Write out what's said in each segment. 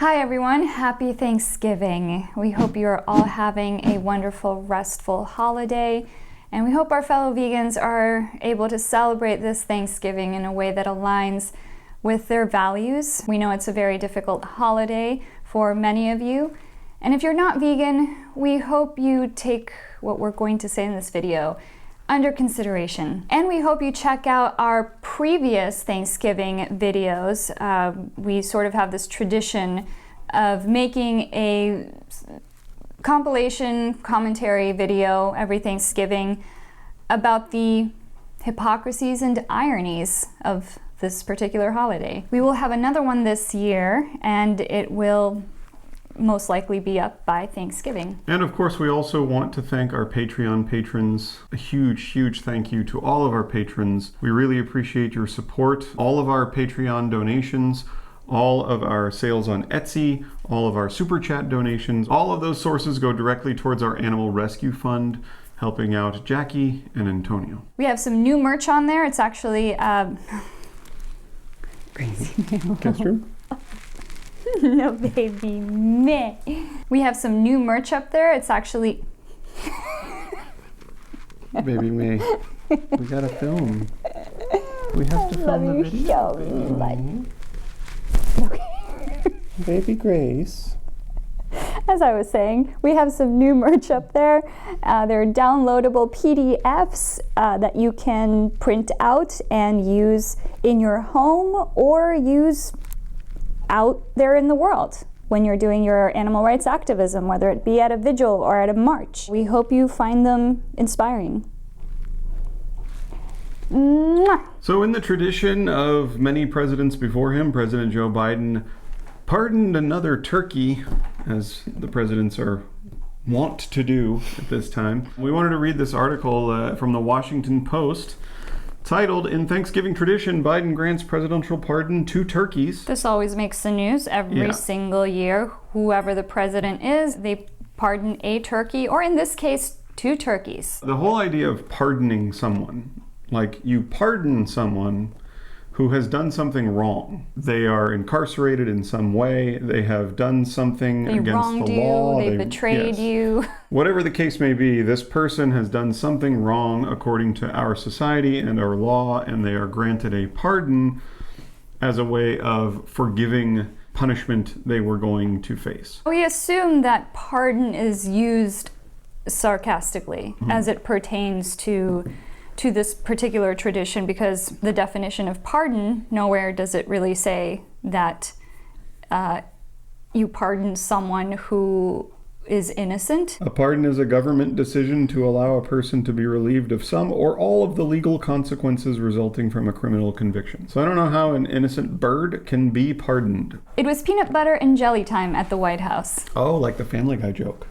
Hi everyone, happy Thanksgiving. We hope you're all having a wonderful, restful holiday, and we hope our fellow vegans are able to celebrate this Thanksgiving in a way that aligns with their values. We know it's a very difficult holiday for many of you, and if you're not vegan, we hope you take what we're going to say in this video under consideration. And we hope you check out our previous Thanksgiving videos. We sort of have this tradition of making a compilation commentary video every Thanksgiving about the hypocrisies and ironies of this particular holiday. We will have another one this year, and it will most likely be up by Thanksgiving. And of course, we also want to thank our Patreon patrons. A huge thank you to all of our patrons. We really appreciate your support. All of our Patreon donations, all of our sales on Etsy, all of our Super Chat donations, all of those sources go directly towards our Animal Rescue Fund, helping out Jackie and Antonio. We have some new merch on there. It's actually Guest room? No, baby, meh. We have some new merch up there. It's actually... Baby May, we gotta film. We have to film the video. Okay. Baby Grace. As I was saying, we have some new merch up there. They're downloadable PDFs that you can print out and use in your home or use out there in the world when you're doing your animal rights activism, whether it be at a vigil or at a march. We hope you find them inspiring. Mwah. So in the tradition of many presidents before him, President Joe Biden pardoned another turkey, as the presidents are wont to do at this time. We wanted to read this article from the Washington Post titled, "In Thanksgiving Tradition, Biden Grants Presidential Pardon to Turkeys." This always makes the news every single year. Whoever the president is, they pardon a turkey, or in this case, 2 turkeys. The whole idea of pardoning someone, like you pardon someone who has done something wrong. They are incarcerated in some way, they have done something against the law. They betrayed you. Whatever the case may be, this person has done something wrong according to our society and our law, and they are granted a pardon as a way of forgiving punishment they were going to face. We assume that pardon is used sarcastically as it pertains to this particular tradition, because the definition of pardon, nowhere does it really say that you pardon someone who is innocent. A pardon is a government decision to allow a person to be relieved of some or all of the legal consequences resulting from a criminal conviction. So I don't know how an innocent bird can be pardoned. It was peanut butter and jelly time at the White House. Oh, like the Family Guy joke.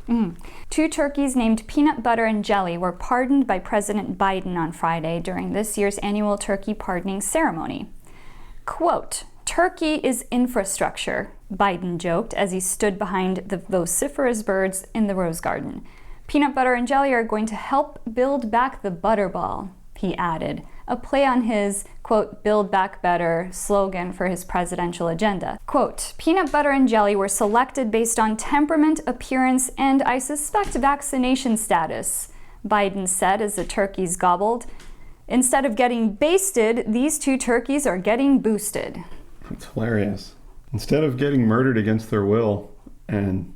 2 turkeys named Peanut Butter and Jelly were pardoned by President Biden on Friday during this year's annual turkey pardoning ceremony. Quote, "Turkey is infrastructure," Biden joked as he stood behind the vociferous birds in the Rose Garden. "Peanut butter and jelly are going to help build back the butterball," he added, a play on his, quote, "Build Back Better" slogan for his presidential agenda. Quote, "Peanut butter and jelly were selected based on temperament, appearance, and I suspect vaccination status," Biden said as the turkeys gobbled. "Instead of getting basted, these 2 turkeys are getting boosted." That's hilarious. Instead of getting murdered against their will and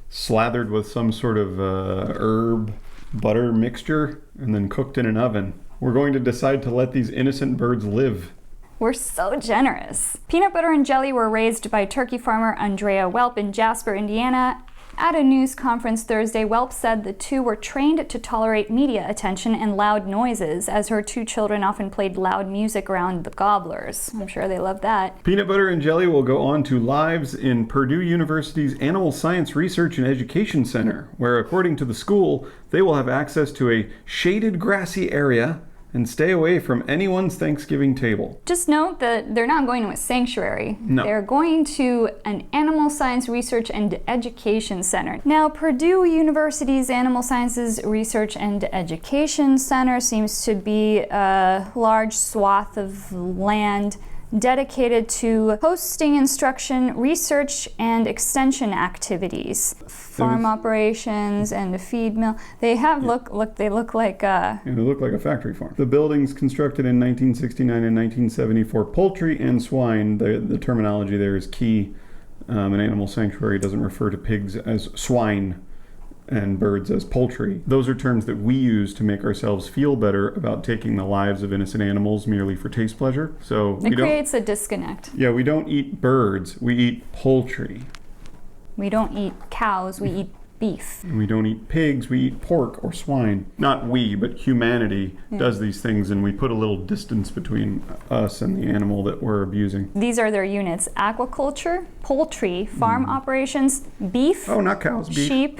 slathered with some sort of herb butter mixture and then cooked in an oven, we're going to decide to let these innocent birds live. We're so generous. Peanut butter and jelly were raised by turkey farmer Andrea Welp in Jasper, Indiana. At a news conference Thursday, Welp said the 2 were trained to tolerate media attention and loud noises, as her 2 children often played loud music around the gobblers. I'm sure they love that. Peanut butter and jelly will go on to lives in Purdue University's Animal Science Research and Education Center, where, according to the school, they will have access to a shaded grassy area and stay away from anyone's Thanksgiving table. Just note that they're not going to a sanctuary. No. They're going to an Animal Science Research and Education Center. Now, Purdue University's Animal Sciences Research and Education Center seems to be a large swath of land dedicated to hosting instruction, research, and extension activities. Farm operations and a feed mill. They have they look like They look like a factory farm. The buildings constructed in 1969 and 1970 for poultry and swine. The terminology there is key. An animal sanctuary doesn't refer to pigs as swine and birds as poultry. Those are terms that we use to make ourselves feel better about taking the lives of innocent animals merely for taste pleasure. So it creates a disconnect. Yeah, we don't eat birds, we eat poultry. We don't eat cows, we eat beef. And we don't eat pigs, we eat pork or swine. Not we, but humanity does these things, and we put a little distance between us and the animal that we're abusing. These are their units: aquaculture, poultry, farm operations, beef. Oh, not cows, beef. Sheep,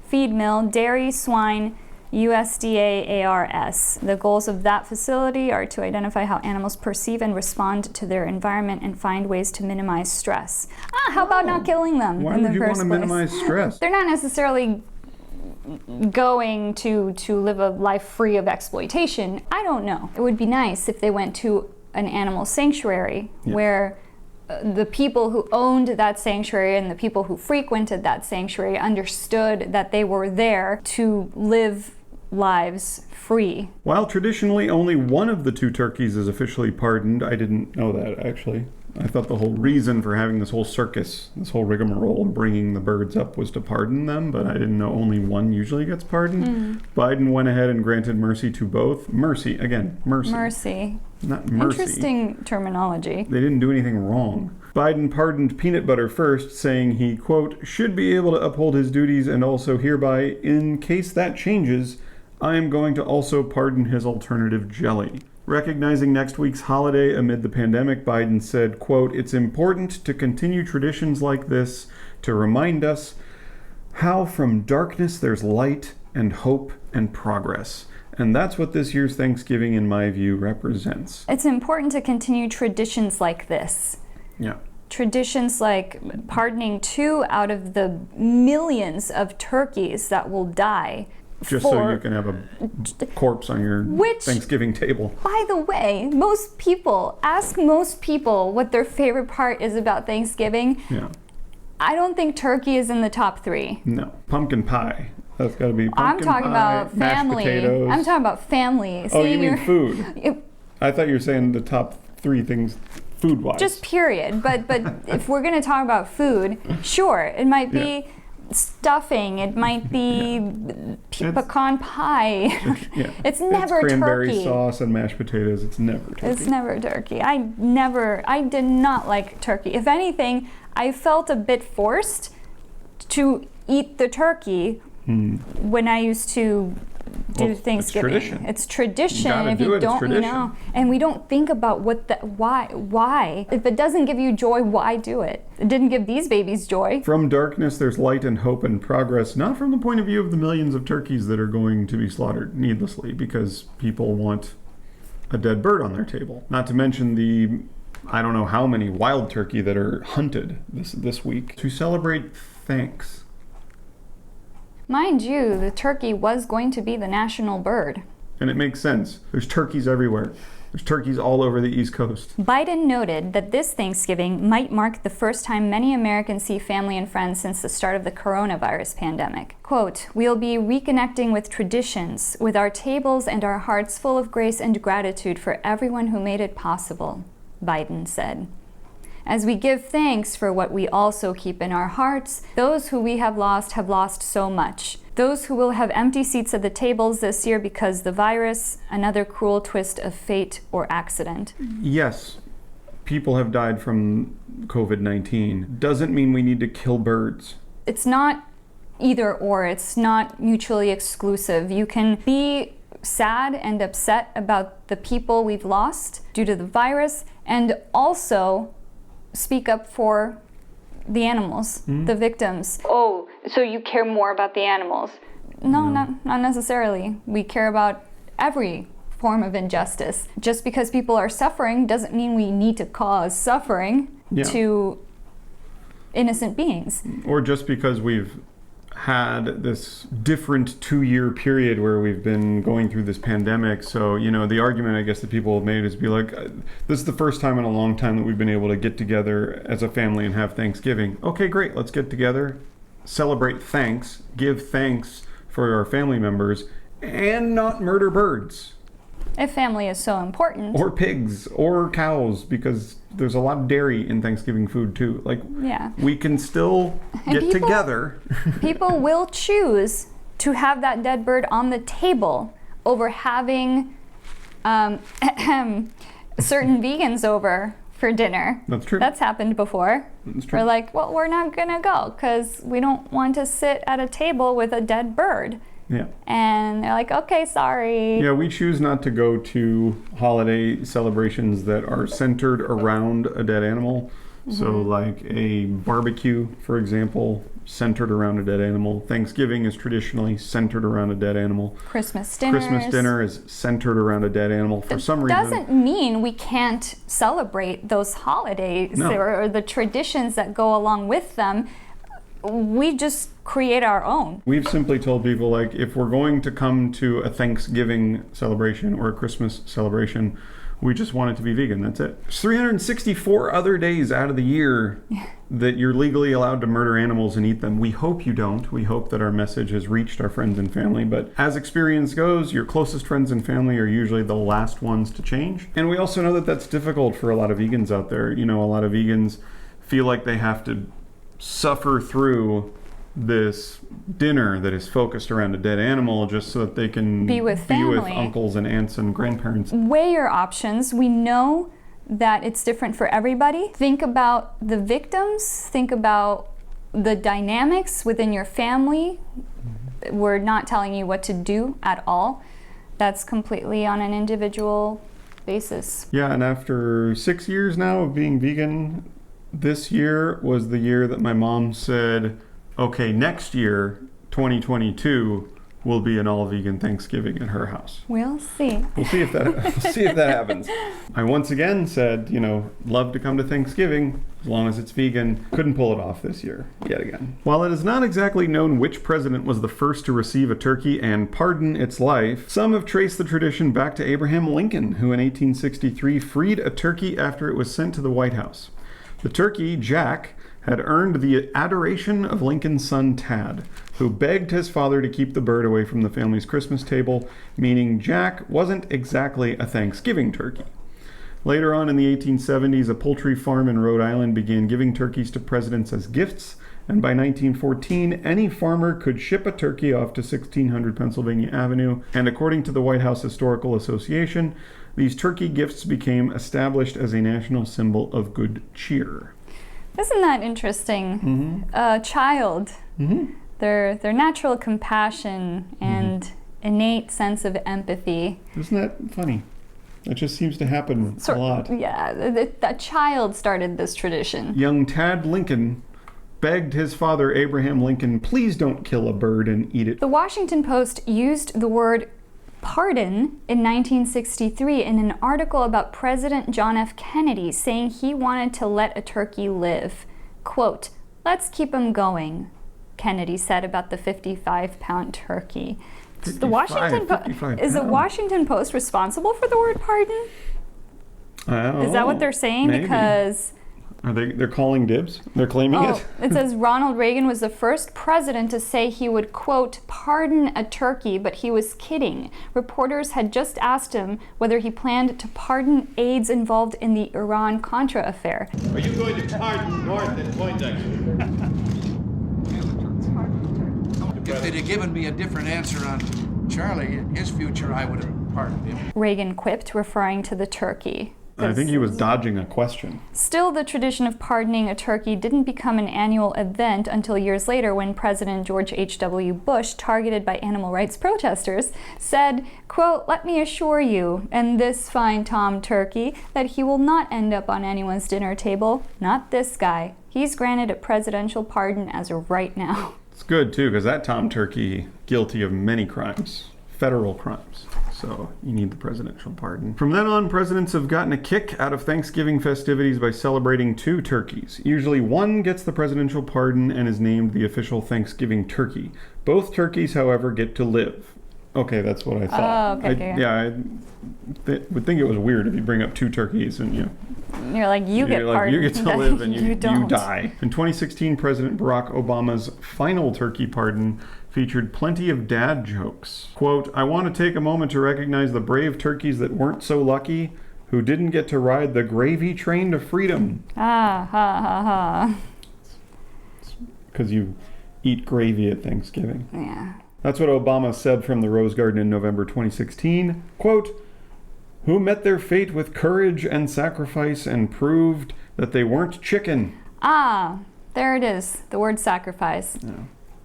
feed mill, dairy, swine, USDA ARS. The goals of that facility are to identify how animals perceive and respond to their environment and find ways to minimize stress. How about not killing them Why in the would you first want to place? minimize stress? They're not necessarily going to live a life free of exploitation. I don't know. It would be nice if they went to an animal sanctuary where the people who owned that sanctuary and the people who frequented that sanctuary understood that they were there to live lives free. While traditionally only one of the two turkeys is officially pardoned, I didn't know that actually. I thought the whole reason for having this whole circus, this whole rigmarole, bringing the birds up was to pardon them, but I didn't know only one usually gets pardoned. Biden went ahead and granted mercy to both. Mercy, again, mercy. Mercy. Not mercy. Interesting terminology. They didn't do anything wrong. Biden pardoned Peanut Butter first, saying he, quote, should be able to uphold his duties, and also hereby, in case that changes, I am going to also pardon his alternative jelly. Recognizing next week's holiday amid the pandemic, Biden said, quote, it's important to continue traditions like this to remind us how from darkness there's light and hope and progress. And that's what this year's Thanksgiving, in my view, represents. It's important to continue traditions like this. Yeah. Traditions like pardoning 2 out of the millions of turkeys that will die. Just so you can have a corpse on your Thanksgiving table. By the way, ask most people what their favorite part is about Thanksgiving. Yeah. I don't think turkey is in the top 3. No. Pumpkin pie. That's got to be pumpkin I'm talking pie, about family. mashed potatoes. I'm talking about family. Oh, you mean food? I thought you were saying the top 3 things food-wise. Just period. But if we're going to talk about food, sure, it might be stuffing, it might be pecan pie. It's never it's cranberry turkey. Sauce and mashed potatoes. It's never turkey. It's never turkey. I did not like turkey. If anything, I felt a bit forced to eat the turkey when I used to do Thanksgiving. It's tradition. If you don't, and we don't think about why. If it doesn't give you joy, why do it? It didn't give these babies joy. From darkness, there's light and hope and progress, not from the point of view of the millions of turkeys that are going to be slaughtered needlessly because people want a dead bird on their table. Not to mention the, I don't know how many wild turkey that are hunted this week to celebrate thanks. Mind you, the turkey was going to be the national bird. And it makes sense. There's turkeys everywhere. There's turkeys all over the East Coast. Biden noted that this Thanksgiving might mark the first time many Americans see family and friends since the start of the coronavirus pandemic. Quote, we'll be reconnecting with traditions, with our tables and our hearts full of grace and gratitude for everyone who made it possible, Biden said. As we give thanks for what we also keep in our hearts, those who we have lost so much. Those who will have empty seats at the tables this year because the virus, another cruel twist of fate or accident. Yes, people have died from COVID-19. Doesn't mean we need to kill birds. It's not either or. It's not mutually exclusive. You can be sad and upset about the people we've lost due to the virus and also speak up for the animals, the victims. Oh, so you care more about the animals? No, not necessarily. We care about every form of injustice. Just because people are suffering doesn't mean we need to cause suffering to innocent beings. Or just because we've had this different 2-year period where we've been going through this pandemic. So, the argument I guess that people have made is be like, this is the first time in a long time that we've been able to get together as a family and have Thanksgiving. Okay, great. Let's get together, celebrate thanks, give thanks for our family members, and not murder birds. If family is so important. Or pigs, or cows, because there's a lot of dairy in Thanksgiving food too. We can still get together. People will choose to have that dead bird on the table over having certain vegans over for dinner. That's true. That's happened before. That's true. We're like, well, we're not gonna go because we don't want to sit at a table with a dead bird. Yeah. And they're like, okay, sorry. Yeah, we choose not to go to holiday celebrations that are centered around a dead animal. Mm-hmm. So like a barbecue, for example, centered around a dead animal. Thanksgiving is traditionally centered around a dead animal. Christmas dinner is centered around a dead animal for some reason. Doesn't mean we can't celebrate those holidays or the traditions that go along with them. We just create our own. We've simply told people, like, if we're going to come to a Thanksgiving celebration or a Christmas celebration, we just want it to be vegan. That's it. There's 364 other days out of the year that you're legally allowed to murder animals and eat them. We hope you don't. We hope that our message has reached our friends and family. But as experience goes, your closest friends and family are usually the last ones to change. And we also know that that's difficult for a lot of vegans out there. A lot of vegans feel like they have to suffer through this dinner that is focused around a dead animal just so that they can be with family, be with uncles and aunts and grandparents. Weigh your options. We know that it's different for everybody. Think about the victims. Think about the dynamics within your family. We're not telling you what to do at all. That's completely on an individual basis. Yeah, and after 6 years now of being vegan, this year was the year that my mom said, okay, next year, 2022, will be an all-vegan Thanksgiving at her house. We'll see. We'll see if that happens. I once again said, love to come to Thanksgiving as long as it's vegan. Couldn't pull it off this year, yet again. While it is not exactly known which president was the first to receive a turkey and pardon its life, some have traced the tradition back to Abraham Lincoln, who in 1863 freed a turkey after it was sent to the White House. The turkey, Jack, had earned the adoration of Lincoln's son Tad, who begged his father to keep the bird away from the family's Christmas table, meaning Jack wasn't exactly a Thanksgiving turkey. Later on in the 1870s, a poultry farm in Rhode Island began giving turkeys to presidents as gifts, and by 1914, any farmer could ship a turkey off to 1600 Pennsylvania Avenue, and according to the White House Historical Association, these turkey gifts became established as a national symbol of good cheer. Isn't that interesting? Mm-hmm. A child, mm-hmm. their natural compassion and innate sense of empathy. Isn't that funny? That just seems to happen a lot. Yeah, a child started this tradition. Young Tad Lincoln begged his father, Abraham Lincoln, please don't kill a bird and eat it. The Washington Post used the word pardon in 1963 in an article about President John F. Kennedy, saying he wanted to let a turkey live. Quote, "Let's keep him going," Kennedy said about the 55-pound turkey. Is the Washington Post responsible for the word pardon? Is that what they're saying? Maybe. Because they're calling dibs? They're claiming it? It says Ronald Reagan was the first president to say he would, quote, pardon a turkey, but he was kidding. Reporters had just asked him whether he planned to pardon aides involved in the Iran-Contra affair. Are you going to pardon North at Poindexter? If they'd have given me a different answer on Charlie, his future, I would have pardoned him. Reagan quipped, referring to the turkey. I think he was dodging a question. Still, the tradition of pardoning a turkey didn't become an annual event until years later when President George H.W. Bush, targeted by animal rights protesters, said, quote, "Let me assure you, and this fine Tom Turkey, that he will not end up on anyone's dinner table. Not this guy. He's granted a presidential pardon as of right now." It's good, too, because that Tom Turkey, guilty of many crimes. federal crimes. So you need the presidential pardon. From then on, presidents have gotten a kick out of Thanksgiving festivities by celebrating 2 turkeys. Usually one gets the presidential pardon and is named the official Thanksgiving turkey. Both turkeys, however, get to live. Okay, that's what I thought. Oh, okay. I would think it was weird if you bring up 2 turkeys and You're like, you get pardoned. you get to live and you don't. die. In 2016, President Barack Obama's final turkey pardon featured plenty of dad jokes. Quote, "I want to take a moment to recognize the brave turkeys that weren't so lucky, who didn't get to ride the gravy train to freedom." Ah, ha, ha, ha. Because you eat gravy at Thanksgiving. Yeah. That's what Obama said from the Rose Garden in November 2016. Quote, "Who met their fate with courage and sacrifice and proved that they weren't chicken." Ah, there it is. The word sacrifice. Yeah.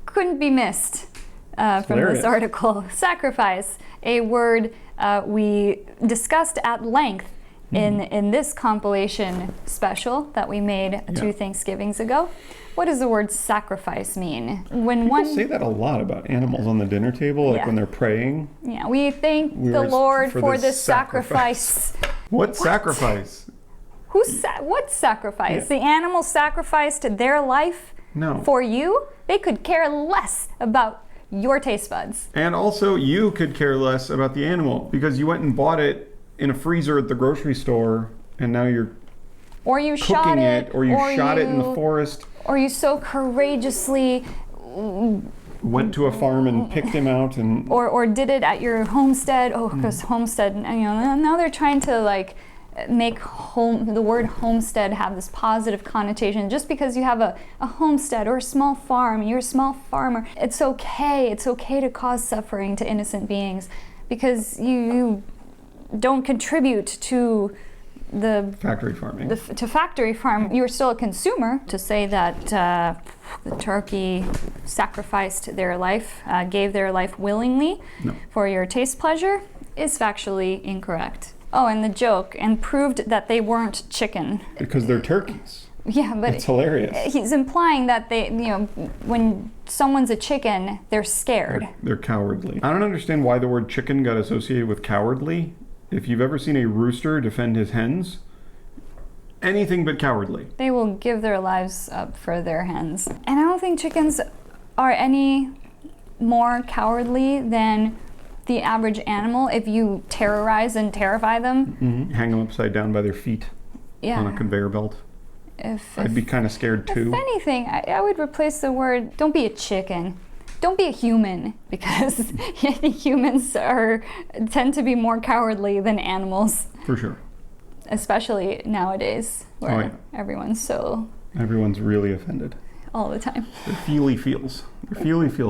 Couldn't be missed from hilarious. this article. Sacrifice, a word we discussed at length in this compilation special that we made 2 Thanksgivings ago. What does the word sacrifice mean? When People say that a lot about animals on the dinner table, like when they're praying. Yeah, we thank the Lord for this sacrifice. What sacrifice? What sacrifice? The animal sacrificed their life No. for you? They could care less about your taste buds. And also, you could care less about the animal because you went and bought it in a freezer at the grocery store, and now you're Or you shot cooking it, or you shot it in the forest. Or you so courageously Went to a farm and picked him out, and or did it at your homestead. Oh, because homestead, now they're trying to like make the word homestead have this positive connotation. Just because you have a homestead or a small farm, you're a small farmer, it's okay to cause suffering to innocent beings because you don't contribute to the factory farming. To factory farm. You're still a consumer. To say that the turkey sacrificed their life, gave their life willingly for your taste pleasure is factually incorrect. Oh, and the joke, and proved that they weren't chicken. Because they're turkeys. Yeah, but it's hilarious. He's implying that they, when someone's a chicken, they're scared. They're cowardly. I don't understand why the word chicken got associated with cowardly. If you've ever seen a rooster defend his hens, anything but cowardly. They will give their lives up for their hens. And I don't think chickens are any more cowardly than the average animal if you terrorize and terrify them. Mm-hmm. Hang them upside down by their feet on a conveyor belt. I'd be kind of scared too. If anything, I would replace the word, don't be a chicken. Don't be a human, because I think humans tend to be more cowardly than animals. For sure. Especially nowadays, where everyone's really offended. All the time. Their feely feels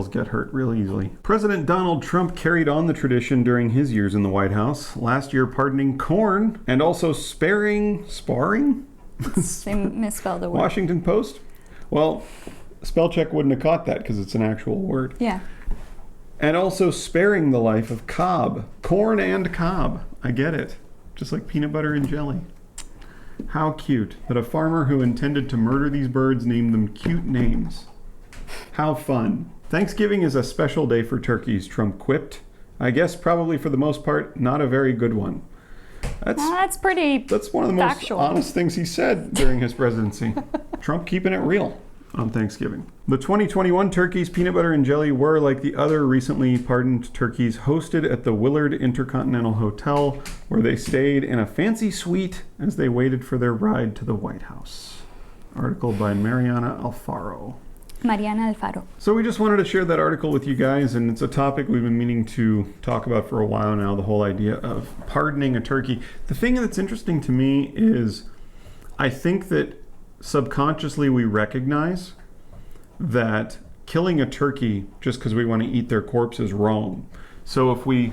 get hurt real easily. President Donald Trump carried on the tradition during his years in the White House, last year pardoning corn and also sparring? They misspelled the word. Washington Post? Well, spell check wouldn't have caught that because it's an actual word. Yeah. And also sparing the life of Cobb. Corn and Cobb. I get it. Just like peanut butter and jelly. How cute that a farmer who intended to murder these birds named them cute names. How fun. Thanksgiving is a special day for turkeys, Trump quipped. I guess probably for the most part, not a very good one. That's one of the most honest things he said during his presidency. Trump keeping it real on Thanksgiving. The 2021 turkeys, peanut butter and jelly, were, like the other recently pardoned turkeys, hosted at the Willard Intercontinental Hotel, where they stayed in a fancy suite as they waited for their ride to the White House. Article by Mariana Alfaro. So we just wanted to share that article with you guys, and it's a topic we've been meaning to talk about for a while now, the whole idea of pardoning a turkey. The thing that's interesting to me is I think that subconsciously we recognize that killing a turkey just because we want to eat their corpse is wrong. So if we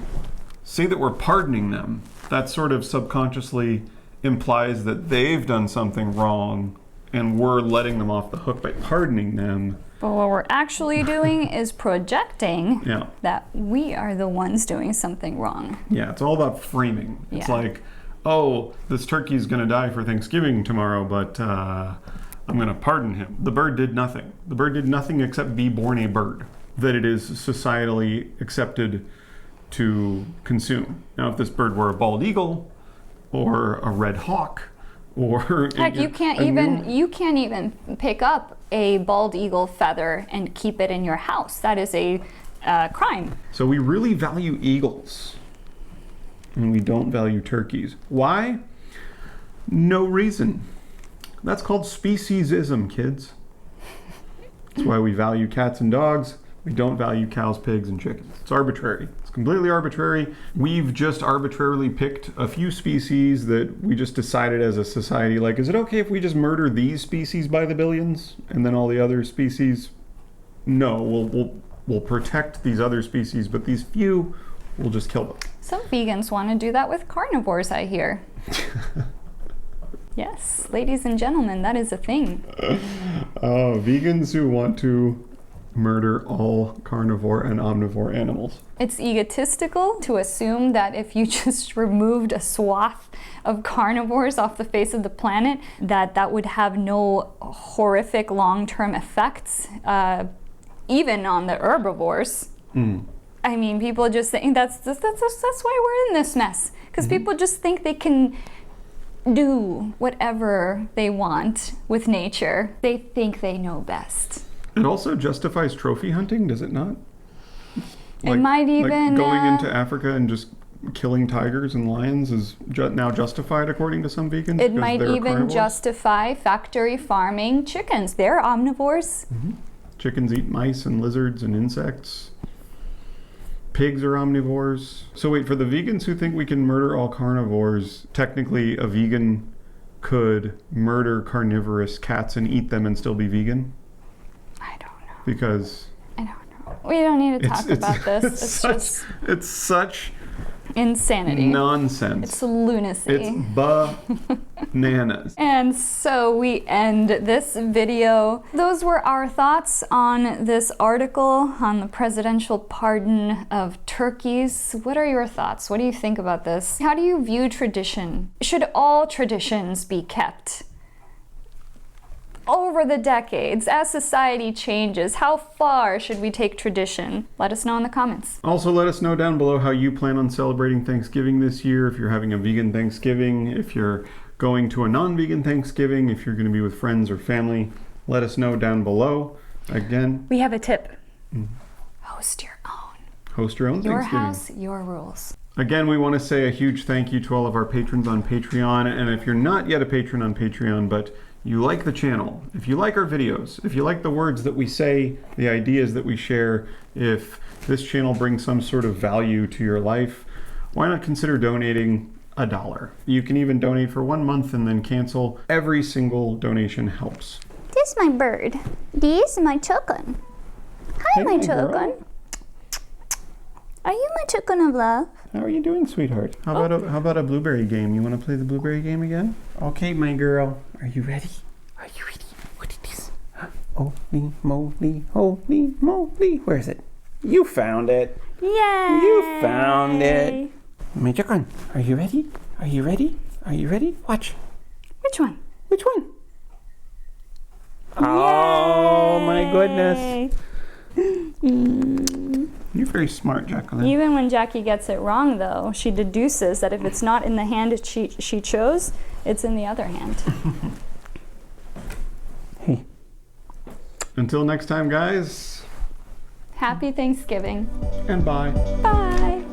say that we're pardoning them, that sort of subconsciously implies that they've done something wrong and we're letting them off the hook by pardoning them. But what we're actually doing is projecting that we are the ones doing something wrong. Yeah, it's all about framing. It's like, oh, this turkey's going to die for Thanksgiving tomorrow, but I'm going to pardon him. The bird did nothing. The bird did nothing except be born a bird. That it is societally accepted to consume. Now, if this bird were a bald eagle or a red hawk, or heck, you can't even pick up a bald eagle feather and keep it in your house. That is a crime. So we really value eagles, and we don't value turkeys. Why? No reason. That's called speciesism, kids. That's why we value cats and dogs. We don't value cows, pigs, and chickens. It's arbitrary. It's completely arbitrary. We've just arbitrarily picked a few species that we just decided as a society, like, is it okay if we just murder these species by the billions, and then all the other species? No, we'll protect these other species, but these few, we'll just kill them. Some vegans want to do that with carnivores, I hear. Yes, ladies and gentlemen, that is a thing. Vegans who want to murder all carnivore and omnivore animals. It's egotistical to assume that if you just removed a swath of carnivores off the face of the planet, that would have no horrific long-term effects, even on the herbivores. I mean, people just think that's why we're in this mess, because people just think they can do whatever they want with nature. They think they know best. It also justifies trophy hunting, does it not? It might even... Like going into Africa and just killing tigers and lions is now justified according to some vegans? It might even carnivores? justify factory farming chickens. They're omnivores. Chickens eat mice and lizards and insects. Pigs are omnivores. So wait, for the vegans who think we can murder all carnivores, technically a vegan could murder carnivorous cats and eat them and still be vegan? I don't know. Because I don't know. We don't need to talk about this. It's such insanity. Nonsense. It's lunacy. It's bananas. And so we end this video. Those were our thoughts on this article on the presidential pardon of turkeys. What are your thoughts? What do you think about this? How do you view tradition? Should all traditions be kept? Over the decades, as society changes, how far should we take tradition? Let us know in the comments. Also, let us know down below how you plan on celebrating Thanksgiving this year. If you're having a vegan Thanksgiving, if you're going to a non-vegan Thanksgiving, if you're going to be with friends or family, let us know down below. Again, we have a tip. Host your own. Host your own Your Thanksgiving. house, your rules. Again, we want to say a huge thank you to all of our patrons on Patreon. And if you're not yet a patron on Patreon, but you like the channel, if you like our videos, if you like the words that we say, the ideas that we share, if this channel brings some sort of value to your life, why not consider donating $1? You can even donate for 1 month and then cancel. Every single donation helps. This is my bird. This is my chicken. Hi, Hey, my girl. chicken. Are you my chicken of love? How are you doing, sweetheart? How about a blueberry game? You want to play the blueberry game again? Okay, my girl. Are you ready? Are you ready? What is this? Holy moly, holy moly. Where is it? You found it. Yay! You found it. My chicken, are you ready? Are you ready? Are you ready? Watch. Which one? Which one? Oh, my goodness. You're very smart, Jacqueline. Even when Jackie gets it wrong, though, she deduces that if it's not in the hand she chose, it's in the other hand. Hey. Until next time, guys. Happy Thanksgiving. And bye. Bye.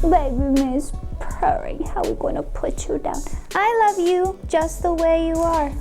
Baby Miss Purring, how we gonna put you down? I love you just the way you are.